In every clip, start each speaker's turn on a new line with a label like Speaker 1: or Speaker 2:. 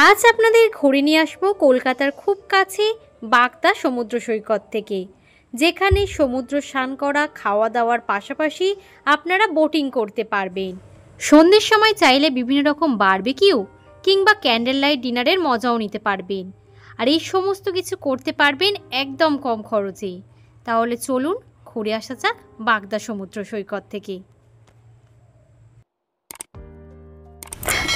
Speaker 1: আজ আপনাদের ঘুরে নিয়ে আসবো কলকাতার খুব কাছে বাগদা সমুদ্র সৈকত থেকে, যেখানে সমুদ্র স্নান করা, খাওয়া দাওয়ার পাশাপাশি আপনারা বোটিং করতে পারবেন। সন্ধ্যের সময় চাইলে বিভিন্ন রকম বারবিকিউ কিংবা ক্যান্ডেল লাইট ডিনারের মজাও নিতে পারবেন, আর এই সমস্ত কিছু করতে পারবেন একদম কম খরচে। তাহলে চলুন ঘুরে আসা যাক বাগদা সমুদ্র সৈকত থেকে।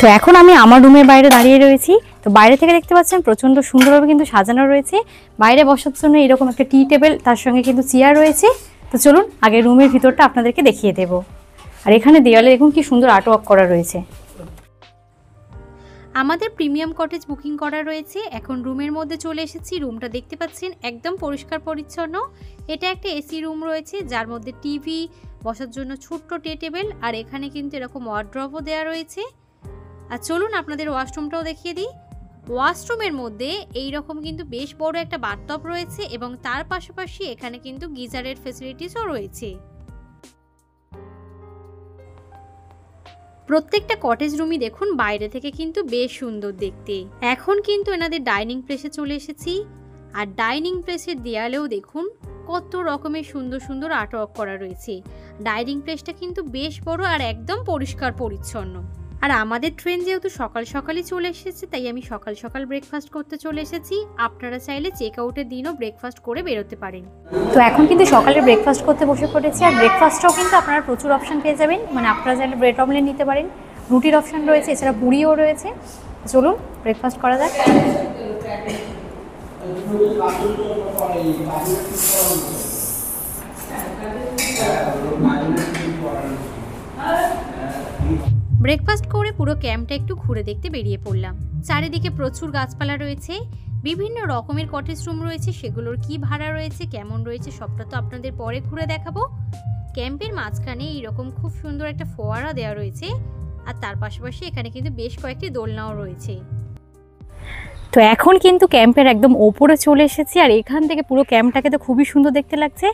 Speaker 2: তো এখন আমি আমার রুমের বাইরে দাঁড়িয়ে রয়েছি। তো বাইরে থেকে দেখতে পাচ্ছেন প্রচণ্ড সুন্দরভাবে কিন্তু সাজানো রয়েছে। বাইরে বসার জন্য এরকম একটা টি টেবিল, তার সঙ্গে কিন্তু চেয়ার রয়েছে। তো চলুন আগে রুমের ভিতরটা আপনাদেরকে দেখিয়ে দেব। আর এখানে দেওয়ালে দেখুন কি সুন্দর আর্টওয়ার্ক করা রয়েছে।
Speaker 1: আমাদের প্রিমিয়াম কটেজ বুকিং করা রয়েছে। এখন রুমের মধ্যে চলে এসেছি। রুমটা দেখতে পাচ্ছেন একদম পরিষ্কার পরিচ্ছন্ন। এটা একটা এসি রুম রয়েছে, যার মধ্যে টিভি, বসার জন্য ছোট্ট টি টেবিল, আর এখানে কিন্তু এরকম ওয়ার্ড্রবও দেওয়া রয়েছে। আর চলুন আপনাদের ওয়াশরুমটাও দেখিয়ে দিই। ওয়াশরুমের মধ্যে এই রকম কিন্তু বেশ বড় একটা বাথটব রয়েছে, এবং তার পাশাপাশি এখানে কিন্তু গিজারের ফ্যাসিলিটিসও রয়েছে। প্রত্যেকটা কটেজ রুমই দেখুন বাইরে থেকে কিন্তু বেশ সুন্দর দেখতে। এখন কিন্তু এনাদের ডাইনিং প্লেসে চলে এসেছি, আর ডাইনিং প্লেসের দেয়ালেও দেখুন কত রকমের সুন্দর সুন্দর আর্টওয়ার্ক করা রয়েছে। ডাইনিং প্লেসটা কিন্তু বেশ বড় আর একদম পরিষ্কার পরিচ্ছন্ন। আর আমাদের ট্রেন যেহেতু সকাল সকালই চলে এসেছে, তাই আমি সকাল সকাল ব্রেকফাস্ট করতে চলে এসেছি। আপনারা চাইলে চেক আউটের দিনও ব্রেকফাস্ট করে বেরোতে পারেন।
Speaker 2: তো এখন কিন্তু সকালে ব্রেকফাস্ট করতে বসে পড়েছি। আর ব্রেকফাস্টটাও কিন্তু আপনারা প্রচুর অপশান পেয়ে যাবেন। মানে আপনারা চাইলে ব্রেড অমলেট নিতে পারেন, রুটির অপশান রয়েছে, এছাড়া পুরিও রয়েছে। চলুন ব্রেকফাস্ট করা যাক।
Speaker 1: ব্রেকফাস্ট করে পুরো ক্যাম্পটা একটু ঘুরে দেখতে বেরিয়ে পড়লাম। চারিদিকে প্রচুর গাছপালা রয়েছে, বিভিন্ন রকমের কটেজ রুম রয়েছে। সেগুলোর কি ভাড়া রয়েছে, কেমন রয়েছে, সবটা তো আপনাদের পরে ঘুরে দেখাবো। ক্যাম্পের মাঝখানে এইরকম খুব সুন্দর একটা ফোয়ারা দেওয়া রয়েছে, আর তার পাশাপাশি এখানে কিন্তু বেশ কয়েকটি দোলনাও রয়েছে।
Speaker 2: তো এখন কিন্তু ক্যাম্পের একদম ওপরে চলে এসেছি, আর এখান থেকে পুরো ক্যাম্পটাকে তো খুবই সুন্দর দেখতে লাগছে।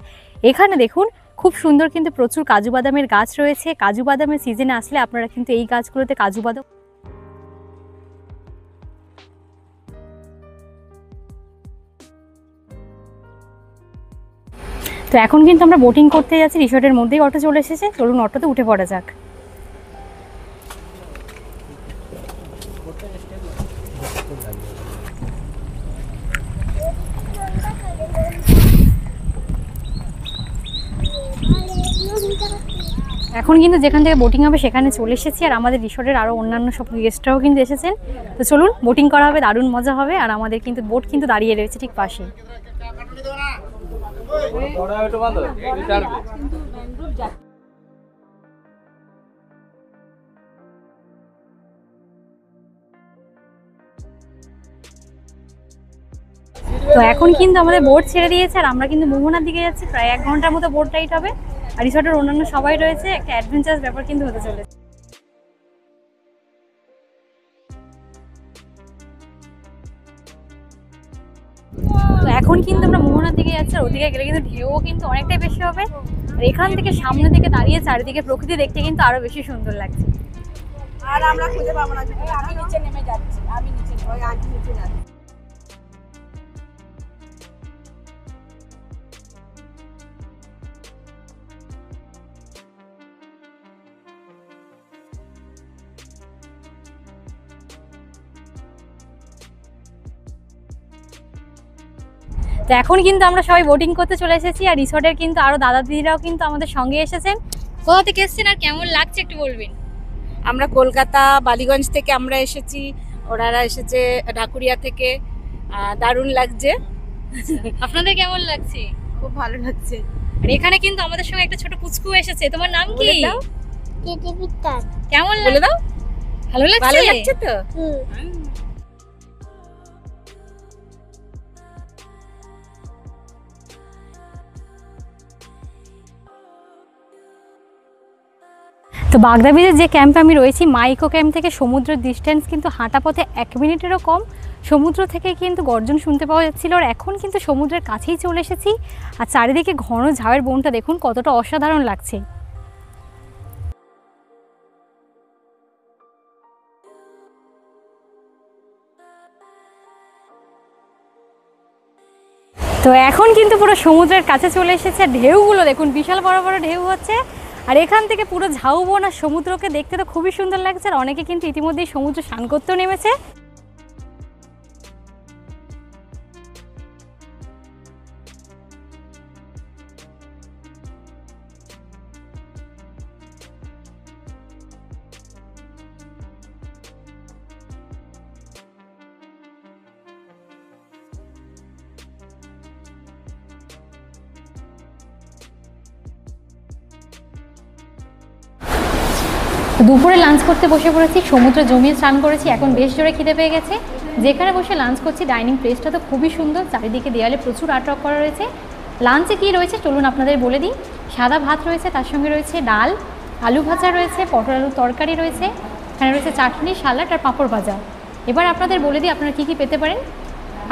Speaker 2: এখানে দেখুন খুব সুন্দর কিন্তু প্রচুর কাজু বাদামের গাছ রয়েছে। কাজু বাদামের সিজনে আসলে আপনারা কিন্তু এই গাছগুলোতে কাজু বাদাম। তো এখন কিন্তু আমরা বোটিং করতে যাচ্ছি। রিসর্টের মধ্যেই অটো চলে এসেছে। চলুন অটোতে উঠে পড়া যাক। এখন কিন্তু যেখান থেকে বোটিং হবে সেখানে চলে এসেছি, আর আমাদের রিসর্টের আরও অন্যান্য সব গেস্টরাও কিন্তু এসেছেন। তো চলুন বোটিং করা হবে, দারুণ মজা হবে। আর আমাদের কিন্তু বোট কিন্তু দাঁড়িয়ে রয়েছে ঠিক পাশে। তো এখন কিন্তু আমাদের বোট ছেড়ে দিয়েছে, আর আমরা কিন্তু মোহনার দিকে যাচ্ছি। প্রায় 1 ঘন্টার মতো বোট রাইড হবে, আর রিসর্টের অন্যান্য সবাই রয়েছে। একটা অ্যাডভেঞ্চারাস ব্যাপার কিন্তু হতে চলেছে। তো এখন কিন্তু আমরা মোহনার দিকে যাচ্ছি, আর ওদিকে গেলে কিন্তু ঢেউও কিন্তু অনেকটাই বেশি হবে। আর এখান থেকে সামনে থেকে দাঁড়িয়ে চারিদিকে প্রকৃতি দেখতে কিন্তু আরো বেশি সুন্দর লাগছে।
Speaker 3: আর আমরা খুঁজে পাবো না, আমি নিচে নেমে যাচ্ছি, আমি নিচে ওই আন্টি নিচে যাচ্ছি।
Speaker 2: তো এখন কিন্তু আমরা সবাই বোটিং করতে চলে এসেছি, আর রিসর্টের কিন্তু আরো দাদা দিদিরাও কিন্তু আমাদের সঙ্গে এসেছেন। কোথা থেকে এসেছেন আর কেমন লাগছে একটু বলবেন?
Speaker 3: আমরা কলকাতা বালিগঞ্জ থেকে আমরা এসেছি, ওনারা এসেছে ঢাকুরিয়া থেকে। দারুণ লাগছে।
Speaker 2: আপনাদের কেমন লাগছে?
Speaker 3: খুব ভালো লাগছে।
Speaker 2: আর এখানে কিন্তু আমাদের সঙ্গে একটা ছোট পুচকু এসেছে। তোমার নাম কি? কেমন
Speaker 3: বলে দাও।
Speaker 2: ভালো লাগছে?
Speaker 3: ভালো লাগছে তো।
Speaker 2: তো বাগদা বিচের যে ক্যাম্পে আমি রয়েছি, ইকো ক্যাম্প থেকে সমুদ্রের ডিস্টেন্স কিন্তু হাঁটা পথে 1 মিনিটেরও কম। সমুদ্র থেকে কিন্তু গর্জন শুনতে পাওয়া যাচ্ছিল, আর এখন কিন্তু সমুদ্রের কাছেই চলে এসেছি। আর চারিদিকে ঘন ঝাড়ের বনটা দেখুন কতটা অসাধারণ লাগছে। তো এখন কিন্তু পুরো সমুদ্রের কাছে চলে এসেছে। ঢেউগুলো দেখুন, বিশাল বড় বড় ঢেউ হচ্ছে। আর এখান থেকে পুরো ঝাউবন আর সমুদ্রকে দেখতে তো খুবই সুন্দর লাগছে। আর অনেকে কিন্তু ইতিমধ্যেই সমুদ্র স্নান করতেও নেমেছে। দুপুরে লাঞ্চ করতে বসে পড়েছি, সমুদ্র জমিয়ে স্নান করেছি, এখন বেশ জোরে খিদে পেয়ে গেছে। যেখানে বসে লাঞ্চ করছি ডাইনিং প্লেসটা তো খুবই সুন্দর, চারিদিকে দেওয়ালে প্রচুর আর্ট ওয়ার্ক করা রয়েছে। লাঞ্চে কী রয়েছে চলুন আপনাদের বলে দিই। সাদা ভাত রয়েছে, তার সঙ্গে রয়েছে ডাল, আলু ভাজা রয়েছে, পটল আলুর তরকারি রয়েছে, এখানে রয়েছে চাটনি, সালাড আর পাঁপড় ভাজা। এবার আপনাদের বলে দিই আপনারা কী কী পেতে পারেন।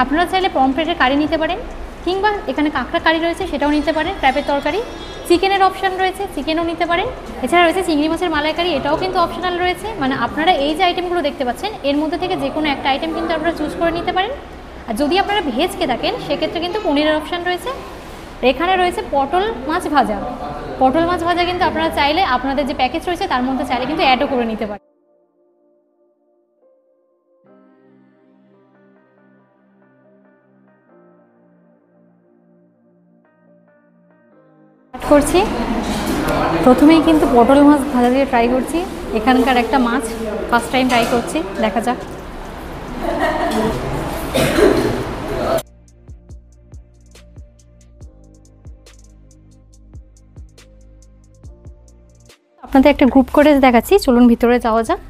Speaker 2: আপনারা চাইলে পমফ্রেটের কারি নিতে পারেন, কিংবা এখানে কাঁকড়া কারি রয়েছে সেটাও নিতে পারেন, ক্র্যাবের তরকারি, চিকেনের অপশান রয়েছে, চিকেনও নিতে পারেন। এছাড়া রয়েছে চিংড়ি মাছের মালাইকারি, এটাও কিন্তু অপশনাল রয়েছে। মানে আপনারা এই যে আইটেমগুলো দেখতে পাচ্ছেন এর মধ্যে থেকে যে কোনো একটা আইটেম কিন্তু আপনারা চুজ করে নিতে পারেন। আর যদি আপনারা ভেজ খেয়ে থাকেন সেক্ষেত্রে কিন্তু পনিরের অপশান রয়েছে। এখানে রয়েছে পটল মাছ ভাজা। পটল মাছ ভাজা কিন্তু আপনারা চাইলে আপনাদের যে প্যাকেজ রয়েছে তার মধ্যে চাইলে কিন্তু অ্যাডও করে নিতে পারেন। করছি প্রথমেই কিন্তু পটল মাছ ভাজা দিয়ে ট্রাই করছি। এখানকার একটা মাছ ফার্স্ট টাইম ট্রাই করছি, দেখা যাক। আপনাদের একটা গ্রুপ করে দেখাচ্ছি, চলুন ভিতরে যাওয়া যাক।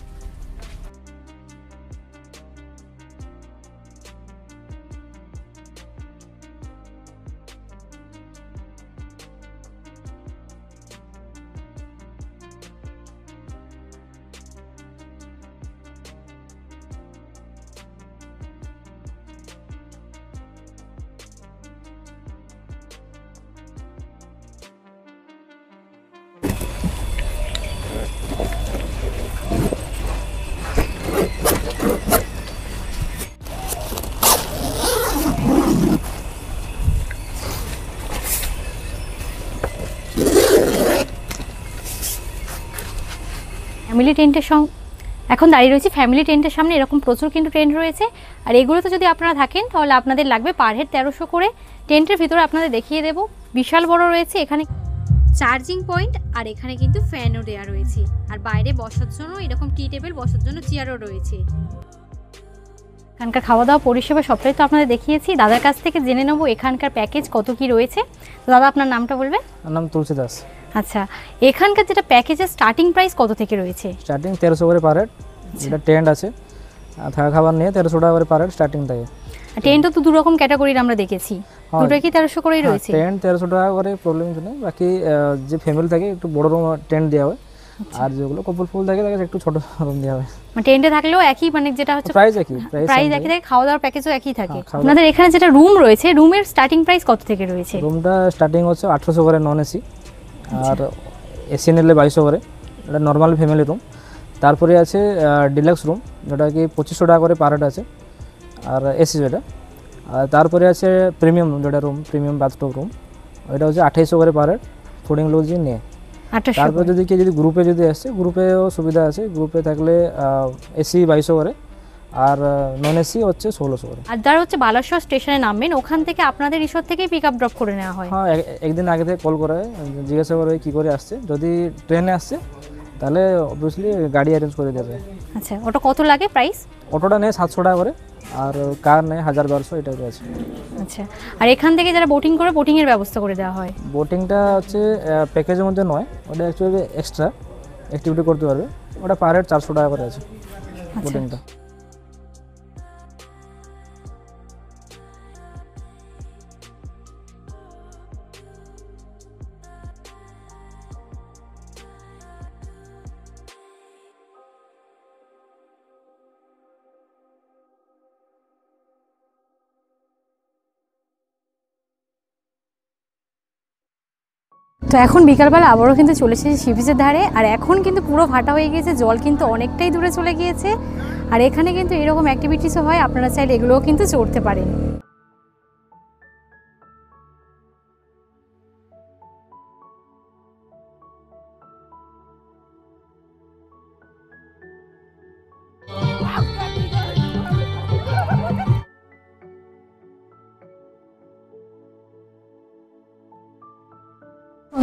Speaker 2: ফ্যামিলি টেন্টের এখন দাঁড়িয়ে রয়েছে ফ্যামিলি টেন্টের সামনে। এরকম প্রচুর কিন্তু টেন্ট রয়েছে, আর এগুলোতে যদি আপনারা থাকেন তাহলে আপনাদের লাগবে পার হেড 1300 করে। টেন্টের ভিতরে আপনাদের দেখিয়ে দেবো, বিশাল বড় রয়েছে। এখানে চার্জিং পয়েন্ট আর এখানে কিন্তু ফ্যানও দেওয়া রয়েছে, আর বাইরে বসার জন্য এরকম টি টেবিল বসার জন্য চেয়ারও রয়েছে। এখানকার খাওয়া দাওয়া পরিষেবা সবটাই তো আপনাদের দেখিয়েছি। দাদার কাছ থেকে জেনে নেবো এখানকার প্যাকেজ কত কি রয়েছে। তো দাদা আপনার নামটা বলবেন?
Speaker 4: আমার নাম তুলসী দাস।
Speaker 2: আচ্ছা, এখানকার যেটা প্যাকেজের স্টার্টিং প্রাইস কত থেকে রয়েছে?
Speaker 4: স্টার্টিং 1300 করে পার হেড। এটা টেন্ট আছে, থাকা খাবার নিয়ে 1300 টাকা করে পার হেড স্টার্টিং থাকে।
Speaker 2: টেন্টও তো দু রকম ক্যাটাগরির আমরা দেখেছি, দুটোই কি 1300 করেই রয়েছে?
Speaker 4: টেন্ট 1300 টাকা করে, প্রবলেম কিছু নেই। বাকি যে ফ্যামিলি থাকে একটু বড় রুম টেন্ট দেওয়া হয়, আর যেগুলো কপল ফুল থাকে তাকে একটু ছোট রুম দেওয়া হয়।
Speaker 2: মানে টেন্টে থাকলেও একই, মানে যেটা হচ্ছে
Speaker 4: প্রাইস একই,
Speaker 2: প্রাইস একই থাকে, খাওয়া দাওয়ার প্যাকেজও একই থাকে। আপনাদের এখানে যেটা রুম রয়েছে, রুমের স্টার্টিং প্রাইস কত থেকে রয়েছে?
Speaker 4: রুমটা স্টার্টিং হচ্ছে 800 করে নন এসি, আর এসি নিলে 2200 করে। এটা নর্মাল ফ্যামিলি রুম। তারপরে আছে ডিলাক্স রুম, যেটা কি 2500 টাকা করে পার হেড আছে, আর এসি যেটা। আর তারপরে আছে প্রিমিয়াম রুম, যেটা রুম প্রিমিয়াম বাথটব রুম, ওইটা হচ্ছে 2800 করে পার হেড ফুডিং লজিং নিয়ে। তারপর যদি কেউ যদি গ্রুপে যদি আসছে, গ্রুপেও সুবিধা আছে। গ্রুপে থাকলে এসি 2200 করে, আর নন এসি হচ্ছে 1600 করে।
Speaker 2: আর যারা হচ্ছে বালাসর স্টেশনে নামবেন, ওখান থেকে আপনাদের রিসোর্ট থেকেই পিক আপ ড্রপ করে নেওয়া হয়?
Speaker 4: হ্যাঁ, একদিন আগে থেকে কল করে জিজ্ঞাসা করে কী করে আসছে। যদি ট্রেনে আসছে তাহলে অবভিয়াসলি গাড়ি অ্যারেঞ্জ করে দেবে।
Speaker 2: আচ্ছা, ওটা কত লাগে প্রাইস?
Speaker 4: অটোটা নেয় 700 টাকা করে, আর কার নেয় 1200, এটাই আছে।
Speaker 2: আচ্ছা, আর এখান থেকে যারা বোটিং করে, বোটিংয়ের ব্যবস্থা করে দেওয়া হয়?
Speaker 4: বোটিংটা হচ্ছে প্যাকেজের মধ্যে নয়, ওটা অ্যাকচুয়ালি এক্সট্রা অ্যাক্টিভিটি করতে পারবে। ওটা পার হেড 400 টাকা করে আছে বোটিংটা।
Speaker 2: তো এখন বিকালবেলা আবারও কিন্তু চলে এসেছি সি বিচের ধারে, আর এখন কিন্তু পুরো ভাটা হয়ে গিয়েছে, জল কিন্তু অনেকটাই দূরে চলে গিয়েছে। আর এখানে কিন্তু এরকম অ্যাক্টিভিটিসও হয়, আপনারা চাইলে এগুলোও কিন্তু চড়তে পারেন।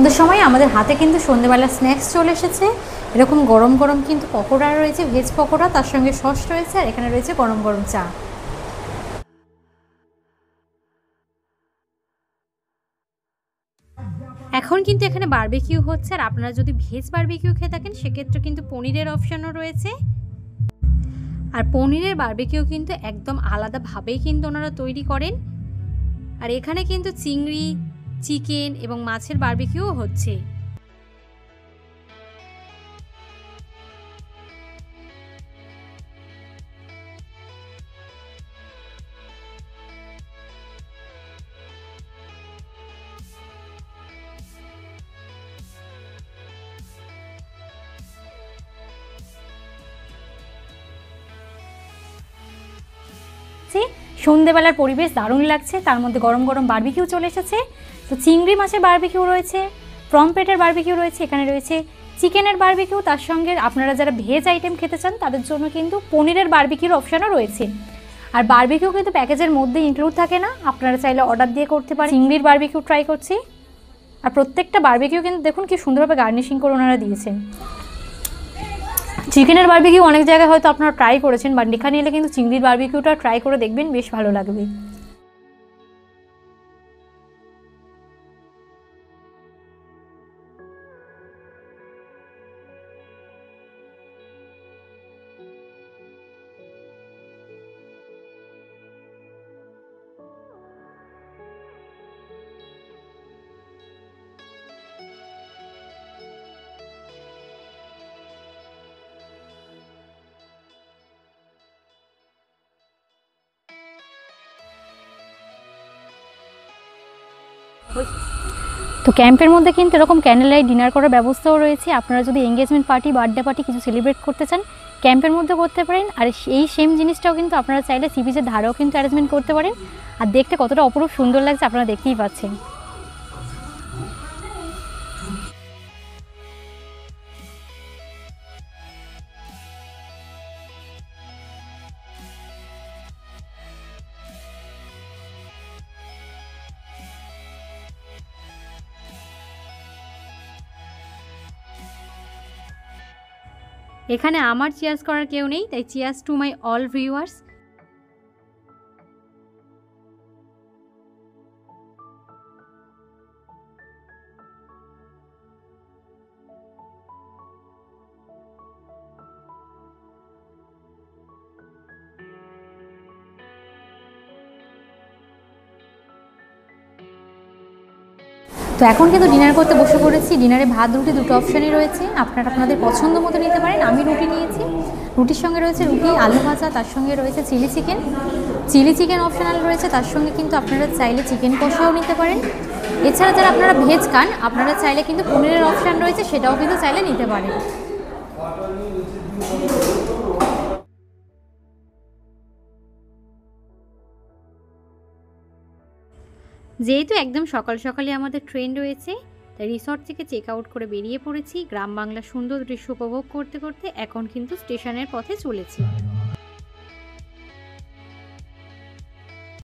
Speaker 2: সন্ধ্যের সময় আমাদের হাতে কিন্তু সন্ধ্যেবেলা স্ন্যাক্স চলে এসেছে। এরকম গরম গরম কিন্তু পকোড়া রয়েছে, ভেজ পকোড়া, তার সঙ্গে সস রয়েছে, আর এখানে রয়েছে গরম গরম চা।
Speaker 1: এখন কিন্তু এখানে বারবিকিউ হচ্ছে, আর আপনারা যদি ভেজ বারবিকিউ খেয়ে থাকেন সেক্ষেত্রে কিন্তু পনিরের অপশানও রয়েছে। আর পনিরের বারবিকিউ কিন্তু একদম আলাদাভাবেই কিন্তু ওনারা তৈরি করেন। আর এখানে কিন্তু চিংড়ি, চিকেন এবং মাছের বারবিকিউ হচ্ছে।
Speaker 2: সন্ধ্যেবেলার পরিবেশ দারুণ লাগছে, তার মধ্যে গরম গরম বারবিকিউ চলে এসেছে। তো চিংড়ি মাছের বারবিকিউ রয়েছে, পমফ্রেটের বারবিকিউ রয়েছে, এখানে রয়েছে চিকেনের বারবিকিউ, তার সঙ্গে আপনারা যারা ভেজ আইটেম খেতে চান তাদের জন্য কিন্তু পনিরের বারবিকিউর অপশানও রয়েছে। আর বারবিকিউ কিন্তু প্যাকেজের মধ্যে ইনক্লুড থাকে না, আপনারা চাইলে অর্ডার দিয়ে করতে পারেন। চিংড়ির বারবিকিউ ট্রাই করছি, আর প্রত্যেকটা বারবিকিউ কিন্তু দেখুন কি সুন্দরভাবে গার্নিশিং করে ওনারা দিয়েছেন। চিকেনের বারবিকিউ অনেক জায়গায় হয়তো আপনারা ট্রাই করেছেন, বাট এখানে এলে কিন্তু চিংড়ির বারবিকিউটা ট্রাই করে দেখবেন, বেশ ভালো লাগবে। তো ক্যাম্পের মধ্যে কিন্তু এরকম ক্যান্ডেল লাইট ডিনার করার ব্যবস্থাও রয়েছে। আপনারা যদি এঙ্গেজমেন্ট পার্টি, বার্থডে পার্টি কিছু সেলিব্রেট করতে চান ক্যাম্পের মধ্যে করতে পারেন। আর এই সেম জিনিসটাও কিন্তু আপনারা চাইলে সি বিচের ধারেও কিন্তু অ্যারেঞ্জমেন্ট করতে পারেন। আর দেখতে কতটা অপরূপ সুন্দর লাগছে আপনারা দেখতেই পাচ্ছেন।
Speaker 1: এখানে আমার চিয়ার্স করার কেউ নেই, তাই cheers to my all viewers.
Speaker 2: তো এখন কিন্তু ডিনার করতে বসে পড়েছি। ডিনারে ভাত রুটি দুটো অপশানই রয়েছে, আপনারা আপনাদের পছন্দ মতো নিতে পারেন। আমি রুটি নিয়েছি, রুটির সঙ্গে রয়েছে রুটি, আলু ভাজা, তার সঙ্গে রয়েছে চিলি চিকেন অপশনাল রয়েছে, তার সঙ্গে কিন্তু আপনারা চাইলে চিকেন কষাও নিতে পারেন। এছাড়া যারা আপনারা ভেজ খান আপনারা চাইলে কিন্তু পনিরের অপশান রয়েছে, সেটাও কিন্তু চাইলে নিতে পারেন।
Speaker 1: যেহেতু একদম সকাল সকালে আমাদের ট্রেন রয়েছে, তাই রিসর্ট থেকে চেক আউট করে বেরিয়ে পড়েছি। গ্রাম বাংলার সুন্দর দৃশ্য উপভোগ করতে করতে এখন কিন্তু স্টেশনের পথে চলেছি।